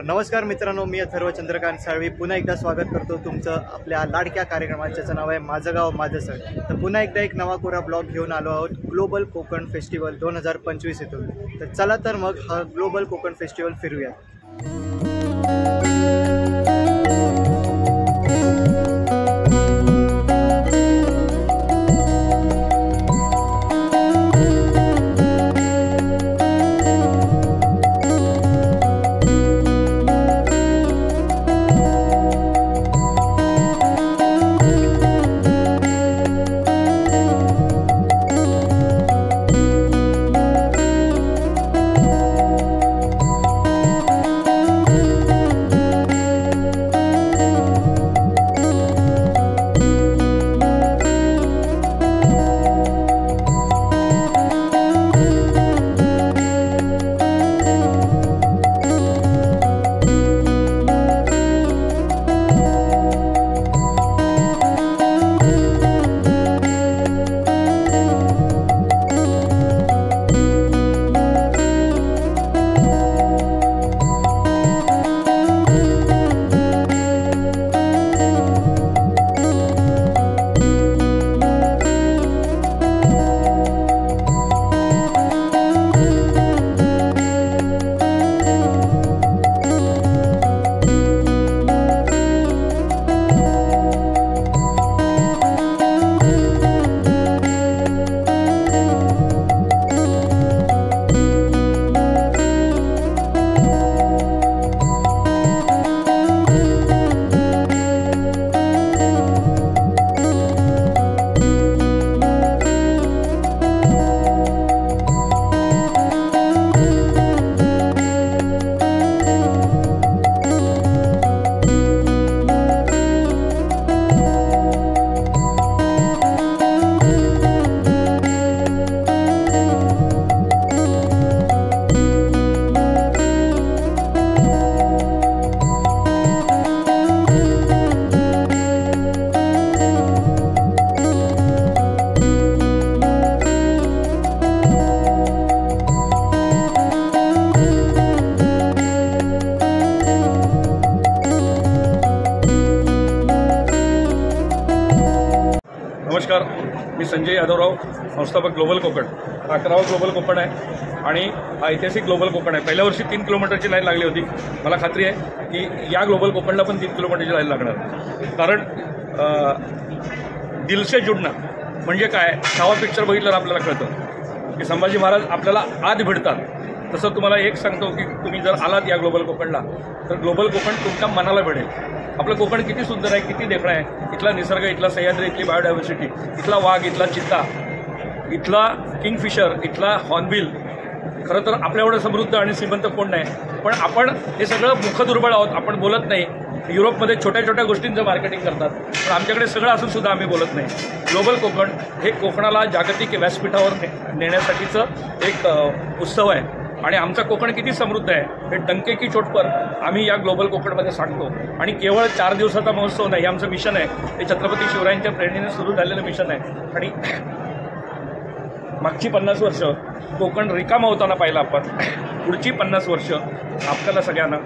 तर नमस्कार मित्रांनो, मी अथर्व चंद्रकांत साळवी पुन्हा एकदा स्वागत करतो तुमचं आपल्या लाडक्या कार्यक्रमात, ज्याचं नाव आहे माझं गाव माझं सण. तर पुन्हा एकदा एक नवा कोरा ब्लॉग घेऊन आलो आहोत ग्लोबल कोकण फेस्टिवल 2025 येथून. तर चला तर मग हा ग्लोबल कोकण फेस्टिवल फिरूया. नमस्कार, मी संजय यादवराव, संस्थापक ग्लोबल कोकण. हा 11वा ग्लोबल कोकण आहे आणि हा ऐतिहासिक ग्लोबल कोकण आहे. पहिल्या वर्षी 3 किलोमीटरची लाईन लागली होती. मला खात्री आहे की या ग्लोबल कोकणला पण 3 किलोमीटरची लाईन लागणार. कारण दिलसे जुडणं म्हणजे काय, छावा पिक्चर बघितल्यावर आपल्याला कळतं की संभाजी महाराज आपल्याला आत भिडतात. तसं तुम्हाला एक सांगतो की तुम्ही जर आलात या ग्लोबल कोकणला तर ग्लोबल कोकण तुमच्या मनाला भिडेल. आपलं कोकण किती सुंदर आहे, किती देखणं आहे. इथला निसर्ग, इथला सह्याद्री, इथली बायोडायव्हर्सिटी, इथला वाघ, इथला चित्ता, इथला किंगफिशर, इथला हॉर्नबिल. खरं तर आपल्या एवढं समृद्ध आणि श्रीमंत कोण नाही, पण आपण हे सगळं मुखदुर्बळ आहोत. आपण बोलत नाही. युरोपमध्ये छोट्या छोट्या गोष्टींचं मार्केटिंग करतात, पण आमच्याकडे सगळं असून सुद्धा आम्ही बोलत नाही. ग्लोबल कोकण हे कोकणाला जागतिक व्यासपीठावर नेण्यासाठीचं एक उत्सव आहे आणि आमचा कोकण किती समृद्ध आहे हे डंके की चोट पर आम्ही या ग्लोबल कोकणमध्ये सांगतो. आणि केवळ 4 दिवसाचा महोत्सव नाही, हे आमचं मिशन आहे. हे छत्रपती शिवरायांच्या प्रेरणेने सुरू झालेलं मिशन आहे. आणि मागची 50 वर्ष कोकण रिकामा होताना पाहिलं आपण. पुढची 50 वर्ष आपल्याला सगळ्यांना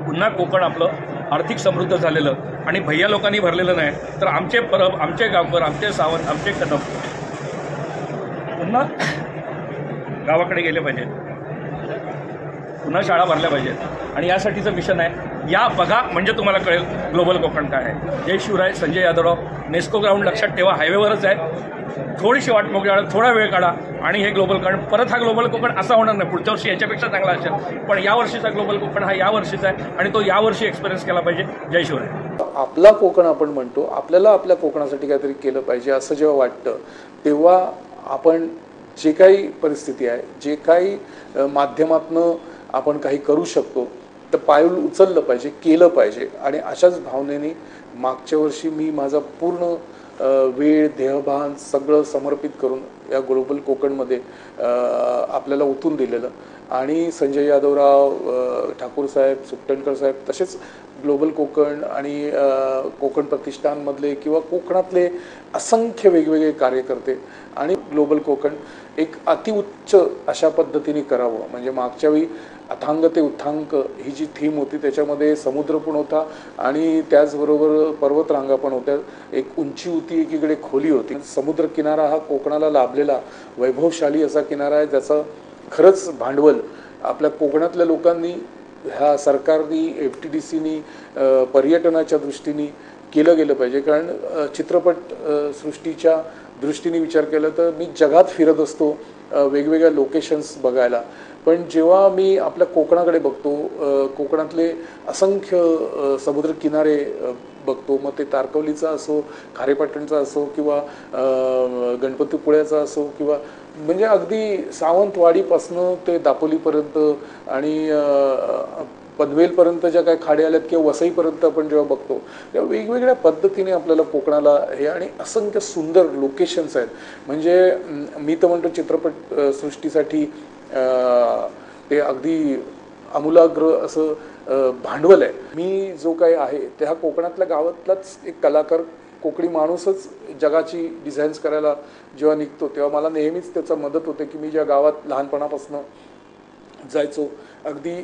पुन्हा कोकण आपलं आर्थिक समृद्ध झालेलं आणि भैया लोकांनी भरलेलं नाही, तर आमचे परब, आमचे गावकर, आमचे सावंत, आमचे कदम पुन्हा गावाकडे गेले पाहिजे, पुन्हा शाळा भरल्या पाहिजेत. आणि यासाठीचं मिशन आहे. या बघा म्हणजे तुम्हाला कळेल ग्लोबल कोकण काय आहे. जय शिवराय, संजय यादवराव. नेस्को ग्राउंड लक्षात ठेवा, हायवेवरच आहे. थोडीशी वाट मोकळी, थोडा वेळ काढा आणि हे ग्लोबल कोकण परत. हा ग्लोबल कोकण असा होणार नाही, पुढच्या वर्षी याच्यापेक्षा चांगला असेल, पण या वर्षीचा ग्लोबल कोकण हा या वर्षीचा आहे आणि तो या वर्षी एक्सपिरियन्स केला पाहिजे. जय शिवराय. आपला कोकण आपण म्हणतो, आपल्याला आपल्या कोकणासाठी काहीतरी केलं पाहिजे असं जेव्हा वाटतं तेव्हा आपण जे काही परिस्थिती आहे, जे काही माध्यमातनं आपण काही करू शकतो तर पाऊल उचललं पाहिजे, केलं पाहिजे. आणि अशाच भावनेने मागच्या वर्षी मी माझा पूर्ण वेळ, देहभान सगळं समर्पित करून या ग्लोबल कोकणमध्ये आपल्याला ओतून दिलेलं. आणि संजय यादवराव, ठाकूर साहेब, सुट्टणकर साहेब, तसेच ग्लोबल कोकण आणि कोकण प्रतिष्ठानमधले किंवा कोकणातले असंख्य वेगवेगळे कार्यकर्ते आणि ग्लोबल कोकण एक अतिउच्च अशा पद्धतीने करावं. म्हणजे मागच्या वेळी अथांग ते उत्थांग ही जी थीम होती त्याच्यामध्ये समुद्र पण होता आणि त्याचबरोबर पर्वतरांगा पण होत्या. एक उंची होती, एकीकडे खोली होती. समुद्र किनारा हा कोकणाला लाभलेला वैभवशाली असा किनारा आहे, ज्याचं खरंच भांडवल आपल्या कोकणातल्या लोकांनी, ह्या सरकारनी, FTDCनी, पर्यटनाच्या दृष्टीने केलं गेलं पाहिजे. कारण चित्रपट सृष्टीच्या दृष्टीने विचार केला तर मी जगात फिरत असतो वेगवेगळ्या लोकेशन्स बघायला, पण जेव्हा मी आपल्या कोकणाकडे बघतो, कोकणातले असंख्य समुद्रकिनारे बघतो, मग ते तारकवलीचा असो, खारेपाटणचा असो किंवा गणपतीपुळ्याचा असो किंवा म्हणजे अगदी सावंतवाडीपासनं ते दापोलीपर्यंत आणि पनवेलपर्यंत ज्या काही खाडी आल्यात किंवा वसईपर्यंत आपण जेव्हा बघतो तेव्हा वेगवेगळ्या पद्धतीने आपल्याला कोकणाला हे आणि असंख्य सुंदर लोकेशन्स आहेत. म्हणजे मी तर म्हणतो चित्रपट सृष्टीसाठी ते अगदी आमूलाग्र असं भांडवल आहे. मी जो काही आहे ते हा कोकणातल्या गावातलाच एक कलाकार, कोकणी माणूसच जगाची डिझाईन्स करायला जेव्हा निघतो तेव्हा मला नेहमीच त्याचा मदत होते की मी ज्या गावात लहानपणापासून जायचो, अगदी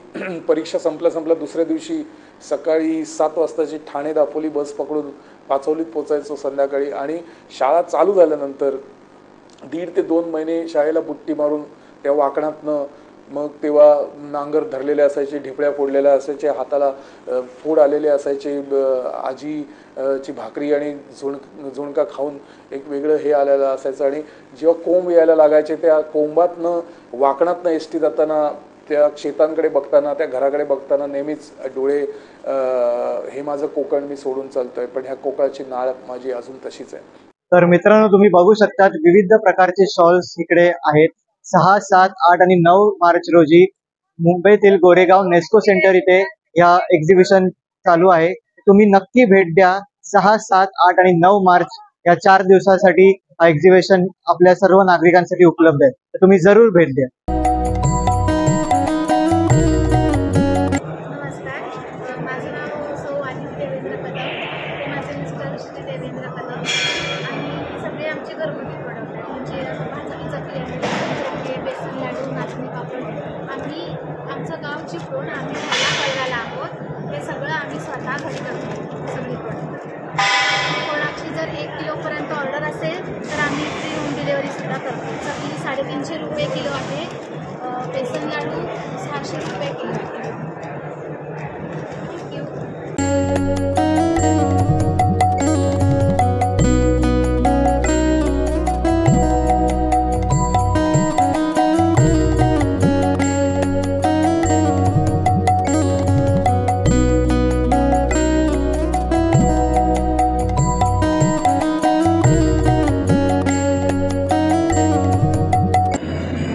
परीक्षा संपल्या दुसऱ्या दिवशी सकाळी 7 वाजताची ठाणे दापोली बस पकडून पाचवलीत पोचायचो संध्याकाळी, आणि शाळा चालू झाल्यानंतर 1.5 ते 2 महिने शाळेला बुट्टी मारून त्या वाकणातनं मग तेव्हा नांगर धरलेले असायचे, ढिपळ्या फोडलेल्या असायचे, हाताला फोड आलेले असायचे, आजीची भाकरी आणि झुणका खाऊन एक वेगळं हे आलेलं असायचं. आणि जेव्हा कोंब यायला लागायचे त्या कोंबातनं वाकणातनं एसटी जाताना त्या शेतांकडे बघताना, त्या घराकडे बघताना नेहमीच डोळे हे माझं कोकण मी सोडून चालतोय, पण ह्या कोकणाची नाळ माझी अजून तशीच आहे. तर मित्रांनो, तुम्ही बघू शकतात विविध प्रकारचे स्टॉल्स इकडे आहेत. 6, 7, 8 आणि 9 मार्च रोजी मुंबईतील गोरेगाव नेस्को सेंटर इथे या एक्झिबिशन चालू आहे. तुम्ही नक्की भेट द्या. 6, 7, 8 आणि 9 मार्च या 4 दिवसासाठी हा एक्झिबिशन आपल्या सर्व नागरिकांसाठी उपलब्ध आहे, तर तुम्ही जरूर भेट द्या. नमस्कार, माझं नाव सौ आदित्य देवेंद्र कदम. ते माझे मिस्टर श्री देवेंद्र कदम. आणि सगळे आमचे घरगुती प्रोडक्ट आहेत, म्हणजे भाजणी चकली आहे, बेसन लाडू, नाचणी पापड. आमचं गाव चिपळूण, आम्ही कळगाला आहोत. हे सगळं आम्ही स्वतः घरी करतो, सगळी प्रोडक्ट. कोणाची जर 1 किलोपर्यंत ऑर्डर असेल तर आम्ही फ्री होम डिलेवरीसुद्धा करतो. चकली 350 रुपये किलो आहे, बेसन लाडू 600 रुपये किलो आहे.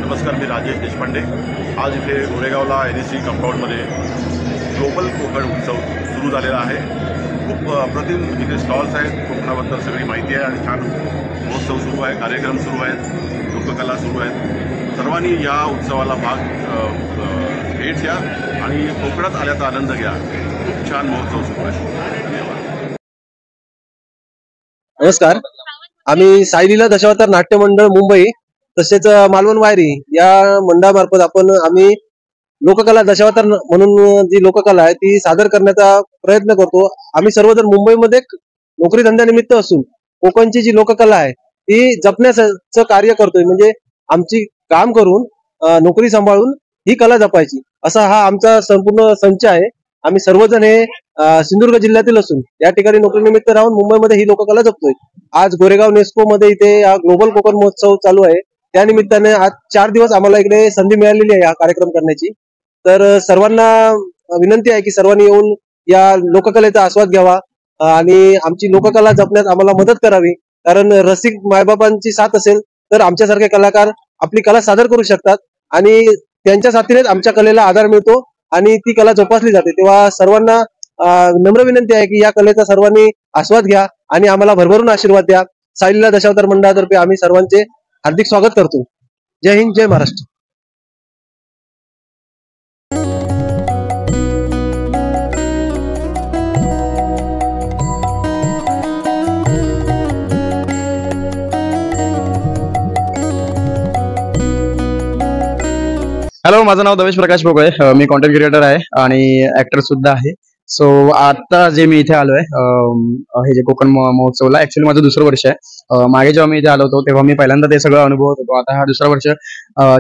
नमस्कार, मी राजेश देशपांडे. आज इथे गोरेगावला NSC कंपाऊंडमध्ये ग्लोबल कोकण उत्सव सुरू झालेला आहे. खूप अप्रतिम इथे स्टॉल्स आहेत, कोकणाबद्दल सगळी माहिती आहे आणि छान महोत्सव सुरू आहे, कार्यक्रम सुरू आहेत, लोककला सुरू आहेत. सर्वांनी या उत्सवाला भेट द्या आणि कोकणात आल्याचा आनंद घ्या. खूप छान महोत्सव सुरू आहे. धन्यवाद. नमस्कार, आम्ही साईलीला दशावतार नाट्य मंडळ मुंबई तसेच मालवण वायरी या मंडळामार्फत आम्ही लोककला दशावतार म्हणून जी लोककला आहे ती सादर करण्याचा प्रयत्न करतो. आम्ही सर्वजण मुंबईमध्ये नोकरी धंद्यानिमित्त असून कोकणची जी लोककला आहे ती जपण्याचं कार्य करतोय. म्हणजे आमची काम करून नोकरी सांभाळून ही कला जपायची, असा हा आमचा संपूर्ण संच आहे. आम्ही सर्वजण हे सिंधुदुर्ग जिल्ह्यातील असून या ठिकाणी नोकरीनिमित्त राहून मुंबईमध्ये ही लोककला जपतोय. आज गोरेगाव नेस्को मध्ये इथे हा ग्लोबल कोकण महोत्सव चालू आहे. त्यानिमित्ताने आज 4 दिवस आम्हाला इकडे संधी मिळालेली आहे हा कार्यक्रम करण्याची. तर सर्वांना विनंती आहे की सर्वांनी येऊन या लोककलेचा आस्वाद घ्यावा आणि आमची लोककला जपण्यात आम्हाला मदत करावी. कारण रसिक मायबापांची साथ असेल तर आमच्यासारखे कलाकार आपली कला सादर करू शकतात आणि त्यांच्या साथीनेच आमच्या कलेला आधार मिळतो आणि ती कला जोपासली जाते. तेव्हा सर्वांना नम्र विनंती आहे की या कलेचा सर्वांनी आस्वाद घ्या आणि आम्हाला भरभरून आशीर्वाद द्या. साईलीला दशावतार मंडळातर्फे आम्ही सर्वांचे हार्दिक स्वागत करतो. जय हिंद, जय महाराष्ट्र. हॅलो, माझं नाव देवेश प्रकाश भोगळे. मी कॉन्टेंट क्रिएटर आहे आणि ऍक्टर सुद्धा आहे. सो आता जे मी इथे आलोय हे जे कोकण महोत्सवला, ऍक्च्युअली माझं दुसरं वर्ष आहे. मागे जेव्हा मी इथे आलो होतो तेव्हा मी पहिल्यांदा ते सगळं अनुभवत होतो. आता हा दुसरा वर्ष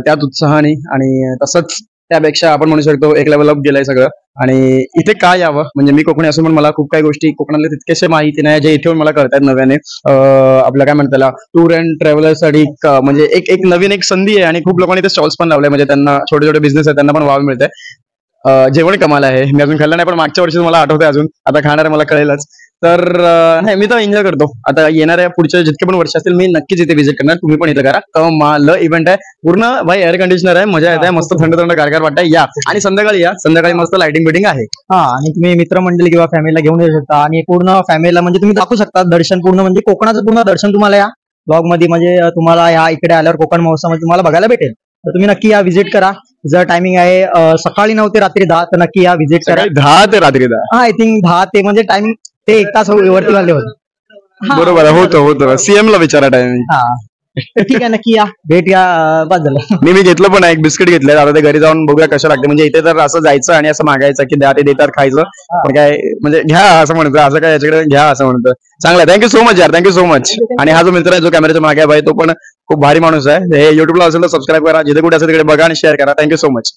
त्यात उत्साहाने आणि तसंच त्यापेक्षा आपण म्हणू शकतो एक लेवल अप गेलंय सगळं. आणि इथे काय यावं म्हणजे मी कोकणी असून पण मला खूप काही गोष्टी कोकणातल्या तितकेसे माहिती नाही जे इथे येऊन मला कळतात नव्याने. आपलं काय म्हणतात टूर अँड ट्रॅव्हलर्ससाठी म्हणजे एक नवीन एक संधी आहे आणि खूप लोकांनी ते स्टॉल्स पण लावले म्हणजे त्यांना छोटे छोटे बिझनेस आहेत त्यांना पण वाव मिळतंय. जेवण कमाल आहे. मी अजून खाल्लं नाही पण मागच्या वर्षी मला आठवतंय अजून. आता खाणार आहे मला कळेलच. तर नाही मी तर एन्जॉय करतो. आता येणाऱ्या पुढच्या जितके पण वर्ष असतील मी नक्कीच इथे व्हिजिट करणार. तुम्ही पण इथे करा. कमाल इव्हेंट आहे पूर्ण भाई. एअर कंडिशनर आहे, मजा येत आहे, मस्त थंड थंड गारगार वाटतंय. या आणि संध्याकाळी या, संध्याकाळी मस्त लाइटिंग बिटिंग आहे. आणि तुम्ही मित्रमंडळी किंवा फॅमिलीला घेऊन येऊ शकता आणि पूर्ण फॅमिलीला म्हणजे तुम्ही दाखवू शकता दर्शन पूर्ण म्हणजे कोकणाचं पूर्ण दर्शन तुम्हाला या ब्लॉग मध्ये म्हणजे तुम्हाला या इकडे आल्यावर कोकण महोत्सवामध्ये तुम्हाला बघायला भेटेल. तर तुम्ही नक्की या, व्हिजिट करा. जर टायमिंग आहे सकाळी 9 ते रात्री 10 तर नक्की या, व्हिजिट करा. 10 ते रात्री 10. आय थिंक 10 ते म्हणजे टायमिंग ते 1 तास वरती वाले होते. बरोबर आहे. होतं सीएम ला विचारा टायमिंग. हा ठीक आहे, नक्की या, भेट या. बस झालं. मी घेतलं पण एक बिस्किट घेतले. आता ते घरी जाऊन बघूया कशा लागते. म्हणजे इथे तर असं जायचं आणि असं मागायचं की द्या ते देतात खायचं पण काय म्हणजे घ्या असं म्हणतो. असं काय याच्याकडे घ्या असं म्हणतो. चांगलं आहे. थँक्यू सो मच यार, थँक्यू सो मच. आणि हा जो मित्र आहे जो कॅमेऱ्याच्या मागे आहे भाई तो पण खूप भारी माणूस आहे. हे युट्यूबला असेल तर सबस्क्राईब करा. जिथे कुठे असेल तिकडे बघा आणि शेअर करा. Thank you so much.